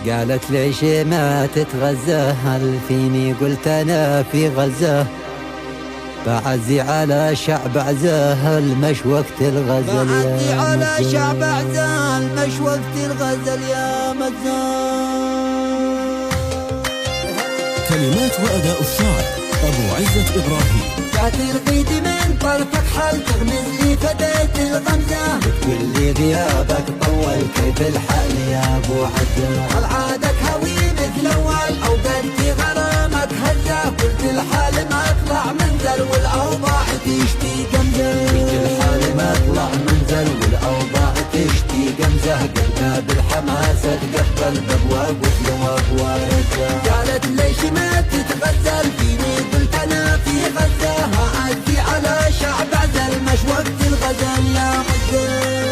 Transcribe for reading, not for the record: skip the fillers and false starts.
قالت ليش ما تتغزى؟ هل فيني قلت أنا في غزة بعزي على شعب عزاه المش وقت الغزل بعزي يا على مزال. شعب عزاه المش وقت الغزل يا مزال. كلمات وأداء الشاعر أبو عزة إبراهيم. جات الغيد من طرفك حل تغمز لي فديت الغمزة، تقول لي غيابك طول كيف الحال يا أبو عزة؟ هل عادك هوي مثل أول أو قدي غرامك هزة؟ قلت الحال ما اطلع منزل والأوضاع تشتي قمزة، قلت الحال ما اطلع منزل والأوضاع تشتي قمزة. قلنا بالحماسة تقبل بأبواب وثواب ورزة. قالت ليش ما تتغزل فيني؟ قلت أنا في غزة، هعزي على شعب عزل مش وقت الغزل يا مزال.